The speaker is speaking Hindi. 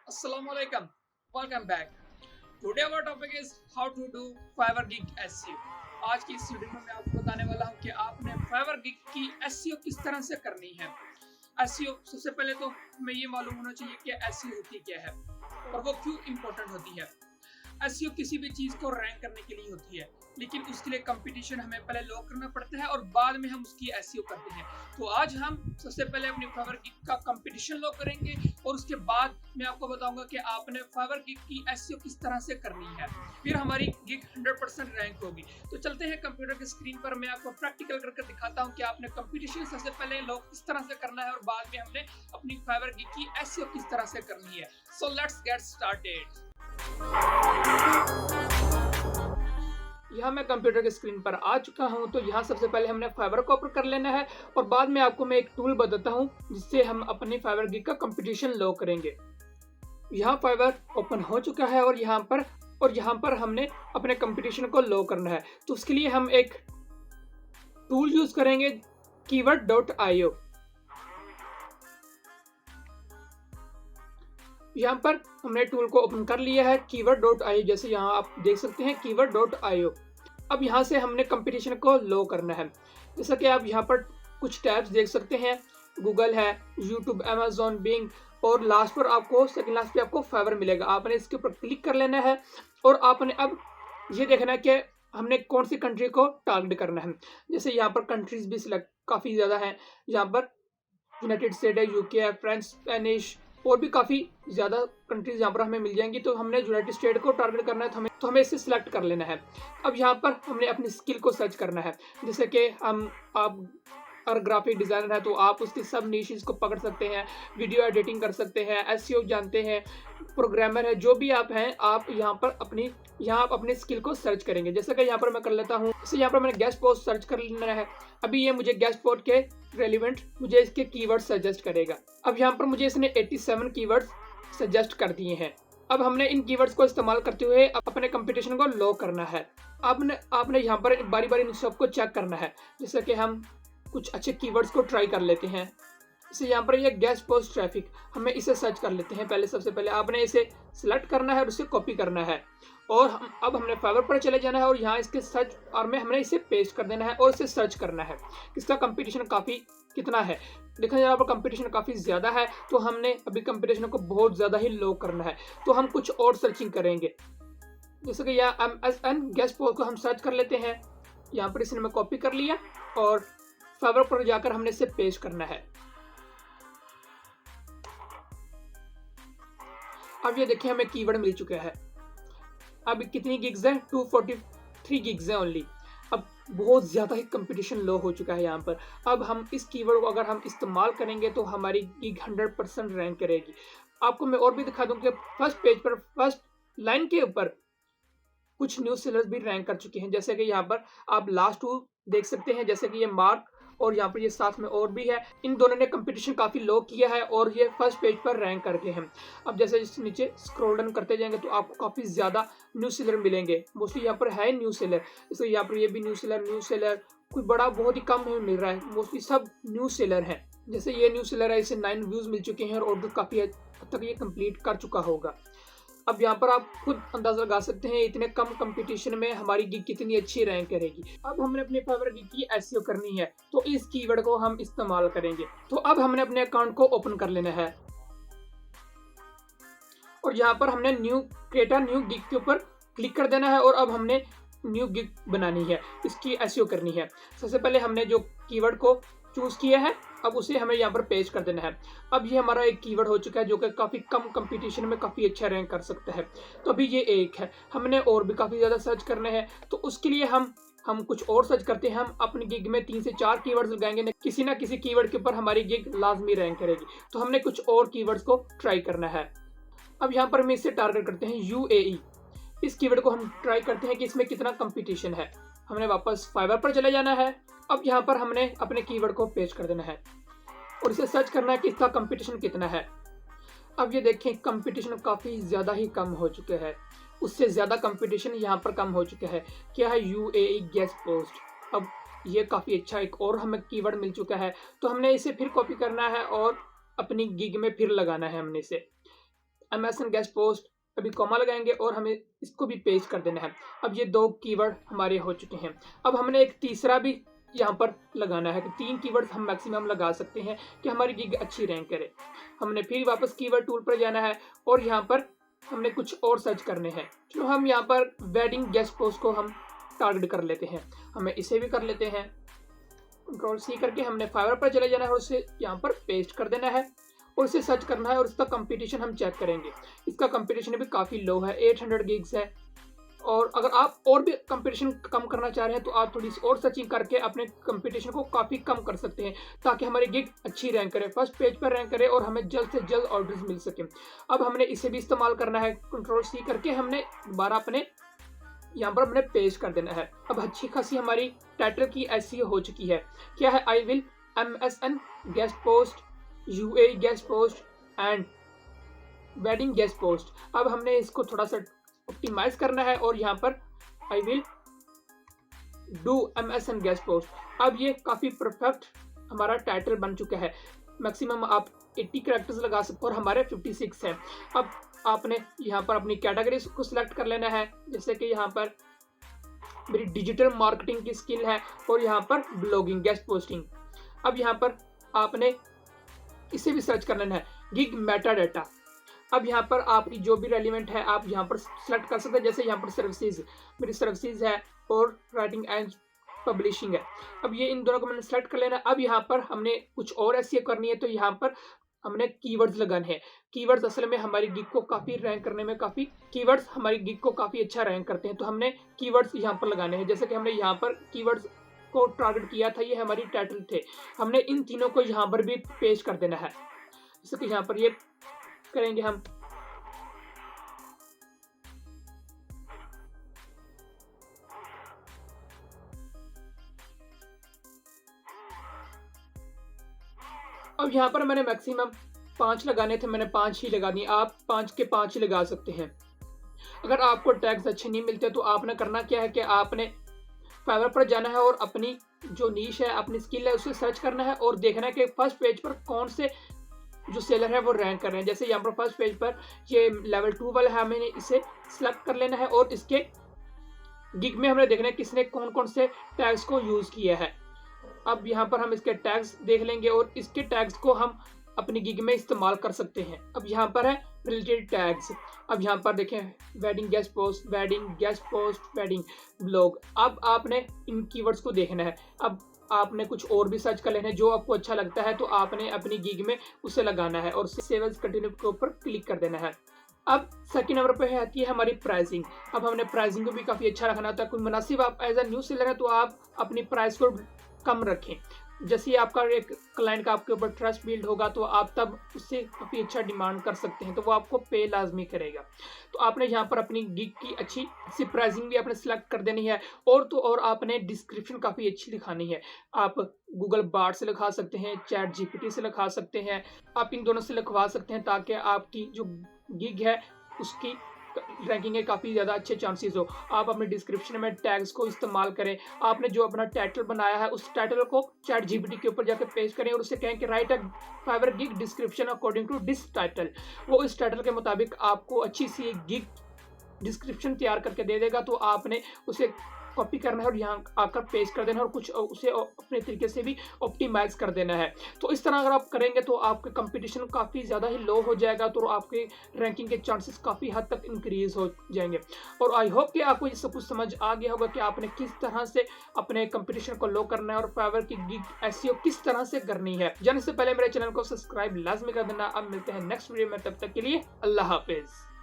Assalamualaikum. Welcome back. Today our topic is how to do Fiverr Gig SEO. आज की इस वीडियो में मैं आपको बताने वाला हूं कि आपने Fiverr Gig की SEO किस तरह से करनी है। SEO सबसे पहले तो हमें ये मालूम होना चाहिए कि SEO होती क्या है और वो क्यों इम्पोर्टेंट होती है। SEO किसी भी चीज को रैंक करने के लिए होती है, लेकिन उसके लिए कंपटीशन हमें पहले लॉक करना पड़ता है और बाद में हम उसकी SEO करते हैं। तो आज हम सबसे पहले अपनी Fiverr Gig का कंपटीशन लॉक करेंगे और उसके बाद मैं आपको बताऊंगा कि आपने Fiverr Gig की SEO किस तरह से करनी है, फिर हमारी गिग 100% रैंक होगी। तो चलते हैं कंप्यूटर की स्क्रीन पर, मैं आपको प्रैक्टिकल करके दिखाता हूं कि आपने कंपटीशन सबसे पहले लॉक किस तरह से करना है और बाद में हमने अपनी Fiverr Gig की SEO किस तरह से करनी है। So let's get started. यहाँ मैं कंप्यूटर की स्क्रीन पर आ चुका हूँ। तो यहाँ सबसे पहले हमने फाइवर को ओपन कर लेना है और बाद में आपको मैं एक टूल बताता हूँ जिससे हम अपनी Fiverr Gig का कंपटीशन लॉक करेंगे। यहाँ फाइवर ओपन हो चुका है और यहाँ पर हमने अपने कंपटीशन को लॉक करना है। तो उसके लिए हम एक टूल यूज करेंगे, keyword.io। यहाँ पर हमने टूल को ओपन कर लिया है, keyword.io। जैसे यहाँ आप देख सकते हैं keyword.io। अब यहाँ से हमने कंपटीशन को लो करना है। जैसा कि आप यहाँ पर कुछ टैब्स देख सकते हैं, गूगल है, यूट्यूब, अमेजोन, बिंग और लास्ट पर आपको सेकंड लास्ट पे आपको फाइवर मिलेगा। आपने इसके ऊपर क्लिक कर लेना है और आपने अब ये देखना है कि हमने कौन सी कंट्री को टारगेट करना है। जैसे यहाँ पर कंट्रीज भी सिलेक्ट काफ़ी ज़्यादा हैं। यहाँ पर यूनाइटेड स्टेट है, यूके है, फ्रेंच, स्पेनिश और भी काफ़ी ज़्यादा कंट्रीज यहाँ पर हमें मिल जाएंगी। तो हमने यूनाइटेड स्टेट को टारगेट करना है, तो हमें इसे सिलेक्ट कर लेना है। अब यहाँ पर हमने अपनी स्किल को सर्च करना है। जैसे कि आप अगर ग्राफिक डिज़ाइनर है तो आप उसकी सब नीशेस को पकड़ सकते हैं, वीडियो एडिटिंग कर सकते हैं, एसईओ जानते हैं, प्रोग्रामर है, जो भी आप हैं, आप यहाँ पर अपनी स्किल को सर्च करेंगे। जैसे कि यहाँ पर मैं कर लेता हूँ, जैसे यहाँ पर मैंने गेस्ट पोस्ट सर्च कर लेना है। अभी ये मुझे गेस्ट पोस्ट के रेलिवेंट मुझे इसके कीवर्ड सजेस्ट करेगा। अब यहाँ पर मुझे इसने 87 कीवर्ड्स सजेस्ट कर दिए हैं। अब हमने इन कीवर्ड्स को इस्तेमाल करते हुए अपने कंपटीशन को लॉक करना है। आपने यहाँ पर बारी बारी इन सबको चेक करना है। जैसे कि हम कुछ अच्छे कीवर्ड्स को ट्राई कर लेते हैं। जैसे यहाँ पर ये गेस्ट पोस्ट ट्रैफिक, हमें इसे सर्च कर लेते हैं। सबसे पहले आपने इसे सिलेक्ट करना है और उसे कॉपी करना है और अब हमने फाइवर पर चले जाना है और यहाँ इसके सर्च और में हमने इसे पेस्ट कर देना है और इसे सर्च करना है। इसका कंपटीशन काफ़ी कितना है, देखा यहाँ पर कंपटीशन काफ़ी ज़्यादा है। तो हमने अभी कंपटीशन को बहुत ज़्यादा ही लो करना है, तो हम कुछ और सर्चिंग करेंगे। जैसे कि यहाँ MSN गेस्ट पोस्ट को हम सर्च कर लेते हैं। यहाँ पर इसने मैं कॉपी कर लिया और फाइवर पर जाकर हमने इसे पेस्ट करना है। अब ये देखिए हमें कीवर्ड मिल चुका है। अब कितनी गिग्स है, 243 गिग्स है ओनली। अब बहुत ज़्यादा ही कंपटीशन लो हो चुका है यहाँ पर। अब हम इस कीवर्ड को अगर हम इस्तेमाल करेंगे तो हमारी गिग 100% रैंक करेगी। आपको मैं और भी दिखा दूँ कि फर्स्ट पेज पर फर्स्ट लाइन के ऊपर कुछ न्यूज़ सेलर्स भी रैंक कर चुके हैं। जैसे कि यहाँ पर आप लास्ट टू देख सकते हैं, जैसे कि ये मार्क और यहाँ पर ये साथ में और भी है। इन दोनों ने कंपटीशन काफ़ी लो किया है और ये फर्स्ट पेज पर रैंक करके हैं। अब जैसे इस नीचे स्क्रॉल डाउन करते जाएंगे तो आपको काफ़ी ज़्यादा न्यूज़ सेलर मिलेंगे। मोस्टली यहाँ पर है न्यूज़ सेलर, जैसे यहाँ पर ये भी न्यूज़ सेलर कोई बड़ा बहुत ही कम में मिल रहा है। मोस्टली सब न्यूज़ सेलर हैं। जैसे ये न्यूज़ सेलर है, इसे 9 व्यूज़ मिल चुके हैं और काफ़ी हद तक ये कंप्लीट कर चुका होगा। अब यहाँ पर आप खुद अंदाजा लगा सकते हैं इतने कम कंपटीशन में हमारी गिग कितनी अच्छी रैंक करेगी। अब हमने अपने Fiverr Gig की एसईओ करनी है तो इस कीवर्ड को हम इस्तेमाल करेंगे। तो अब हमने अपने अकाउंट को ओपन कर लेना है और यहाँ पर हमने क्रिएट अ न्यू गिग के ऊपर क्लिक कर देना है और अब हमने न्यू गिग बनानी है, इसकी एसईओ करनी है। सबसे पहले हमने जो कीवर्ड को चूज किया है अब उसे हमें यहाँ पर पेस्ट कर देना है। अब ये हमारा एक कीवर्ड हो चुका है जो कि काफ़ी कम कंपटीशन में काफ़ी अच्छा रैंक कर सकता है। तो अभी ये एक है, हमने और भी काफ़ी ज़्यादा सर्च करने हैं। तो उसके लिए हम कुछ और सर्च करते हैं। हम अपनी गिग में 3 से 4 कीवर्ड्स लगाएंगे, किसी ना किसी कीवर्ड के ऊपर हमारी गिग लाजमी रैंक करेगी। तो हमने कुछ और कीवर्ड्स को ट्राई करना है। अब यहाँ पर हम इससे टारगेट करते हैं UAE। इस कीवर्ड को हम ट्राई करते हैं कि इसमें कितना कंपटीशन है। हमने वापस फाइवर पर चले जाना है। अब यहाँ पर हमने अपने कीवर्ड को पेस्ट कर देना है और इसे सर्च करना है कि इसका कंपटीशन कितना है। अब ये देखें कंपटीशन काफ़ी ज़्यादा ही कम हो चुके हैं, उससे ज़्यादा कंपटीशन यहाँ पर कम हो चुका है। क्या है, UAE गेस्ट पोस्ट। अब ये काफ़ी अच्छा एक और हमें कीवर्ड मिल चुका है, तो हमने इसे फिर कॉपी करना है और अपनी गिग में फिर लगाना है हमने इसे। MSN गेस्ट पोस्ट, अभी कॉमा लगाएंगे और हमें इसको भी पेस्ट कर देना है। अब ये 2 कीवर्ड हमारे हो चुके हैं। अब हमने एक तीसरा भी यहाँ पर लगाना है कि 3 कीवर्ड्स हम मैक्सिमम लगा सकते हैं कि हमारी गिग अच्छी रैंक करे। हमने फिर वापस कीवर्ड टूल पर जाना है और यहाँ पर हमने कुछ और सर्च करने हैं। चलो हम यहाँ पर वेडिंग गेस्ट पोस्ट को हम टारगेट कर लेते हैं, हमें इसे भी कर लेते हैं। Ctrl+C करके हमने फाइवर पर चले जाना है और उसे यहाँ पर पेस्ट कर देना है और इसे सर्च करना है और इसका कंपटीशन हम चेक करेंगे। इसका कंपटीशन भी काफ़ी लो है, 800 गिग्स है। और अगर आप और भी कंपटीशन कम करना चाह रहे हैं तो आप थोड़ी सी और सर्चिंग करके अपने कंपटीशन को काफ़ी कम कर सकते हैं ताकि हमारी गिग अच्छी रैंक करे, फर्स्ट पेज पर रैंक करे और हमें जल्द से जल्द ऑर्डर्स मिल सके। अब हमने इसे भी इस्तेमाल करना है, Ctrl+C करके हमने दोबारा अपने यहाँ पर हमने पेस्ट कर देना है। अब अच्छी खासी हमारी टाइटल की SEO हो चुकी है। क्या है? I will MSN guest post, UAE guest post and wedding guest post. अब हमने इसको थोड़ा सा ऑप्टिमाइज करना है और यहाँ पर I will do MSN guest post. अब ये काफ़ी परफेक्ट हमारा टाइटल बन चुका है। मैक्सिमम आप 80 कैरेक्टर्स लगा सकते और हमारे 56 हैं। अब आपने यहाँ पर अपनी कैटेगरी को सिलेक्ट कर लेना है, जैसे कि यहाँ पर मेरी डिजिटल मार्केटिंग की स्किल है और यहाँ पर ब्लॉगिंग गेस्ट पोस्टिंग। अब यहाँ पर आपने इसे भी सर्च कर लेना है, गिग मेटा डाटा। अब यहाँ पर आपकी जो भी रेलिवेंट है आप यहाँ पर सिलेक्ट कर सकते हैं, जैसे यहाँ पर सर्विसेज, मेरी सर्विसेज है और राइटिंग एंड पब्लिशिंग है। अब ये इन दोनों को मैंने सेलेक्ट कर लेना। अब यहाँ पर हमने कुछ और SEO करनी है तो यहाँ पर हमने कीवर्ड्स लगाने हैं। कीवर्ड्स असल में हमारी गिग को काफ़ी रैंक करने में कीवर्ड्स हमारी गिग को काफ़ी अच्छा रैंक करते हैं, तो हमने कीवर्ड्स यहाँ पर लगाने हैं। जैसे कि हमने यहाँ पर कीवर्ड्स को टारगेट किया था, ये हमारी टाइटल थे, हमने इन तीनों को यहाँ पर भी पेस्ट कर देना है। जैसे कि यहाँ पर ये करेंगे हम। अब यहाँ पर मैंने मैक्सिमम 5 लगाने थे, मैंने 5 ही लगा दिए। आप 5 के 5 ही लगा सकते हैं। अगर आपको टैग्स अच्छे नहीं मिलते तो आपने करना क्या है कि आपने फाइवर पर जाना है और अपनी जो नीश है, अपनी स्किल है, उसे सर्च करना है और देखना है कि फर्स्ट पेज पर कौन से जो सेलर है वो रैंक कर रहे हैं। जैसे यहाँ पर फर्स्ट पेज पर ये लेवल 2 वाला है, हमें इसे सिलेक्ट कर लेना है और इसके गिग में हमें देखना है किसने कौन कौन से टैग्स को यूज़ किया है। अब यहाँ पर हम इसके टैग्स देख लेंगे और इसके टैग्स को हम अपनी गिग में इस्तेमाल कर सकते हैं। अब यहाँ पर है रिलेटेड टैग्स। अब यहाँ पर देखें, wedding guest post, wedding guest post, wedding blog. अब आपने इन कीवर्ड्स को देखना है। अब आपने कुछ और भी सर्च कर लेना है, जो आपको अच्छा लगता है तो आपने अपनी गिग में उसे लगाना है और सेव एज कंटिन्यू के ऊपर क्लिक कर देना है। अब सेकंड नंबर पे आती है हमारी प्राइसिंग। अब हमने प्राइसिंग को भी काफ़ी अच्छा रखना होता है। कोई मुनासिब आप एज अ न्यू सेलर है तो आप अपनी प्राइस को कम रखें। जैसे आपका एक क्लाइंट का आपके ऊपर ट्रस्ट बिल्ड होगा तो आप तब उससे काफ़ी अच्छा डिमांड कर सकते हैं, तो वो आपको पे लाजमी करेगा। तो आपने यहाँ पर अपनी गिग की अच्छी सी प्राइसिंग भी आपने सेलेक्ट कर देनी है और तो और आपने डिस्क्रिप्शन काफ़ी अच्छी लिखानी है। आप गूगल बार्ड से लिखा सकते हैं, चैट GPT से लिखा सकते हैं, आप इन दोनों से लिखवा सकते हैं ताकि आपकी जो गिग है उसकी रैंकिंग के काफ़ी ज़्यादा अच्छे चांसेस हो। आप अपने डिस्क्रिप्शन में टैग्स को इस्तेमाल करें। आपने जो अपना टाइटल बनाया है उस टाइटल को चैट GPT के ऊपर जाकर पेस्ट करें और उससे कहें कि write a Fiverr gig description according to this title. वो इस टाइटल के मुताबिक आपको अच्छी सी एक गिग डिस्क्रिप्शन तैयार करके दे देगा, तो आपने उसे कॉपी करना है और यहाँ आकर पेस्ट कर देना है और कुछ उसे अपने तरीके से भी ऑप्टिमाइज कर देना है। तो इस तरह अगर आप करेंगे तो आपके कंपटीशन काफ़ी ज़्यादा ही लो हो जाएगा, तो आपके रैंकिंग के चांसेस काफ़ी हद तक इंक्रीज हो जाएंगे। और आई होप कि आपको ये सब कुछ समझ आ गया होगा कि आपने किस तरह से अपने कंपटीशन को लो करना है और फाइवर की गिग SEO किस तरह से करनी है। जाने से पहले मेरे चैनल को सब्सक्राइब लाजमी कर देना। अब मिलते हैं नेक्स्ट वीडियो में, तब तक के लिए अल्लाह हाफिज़।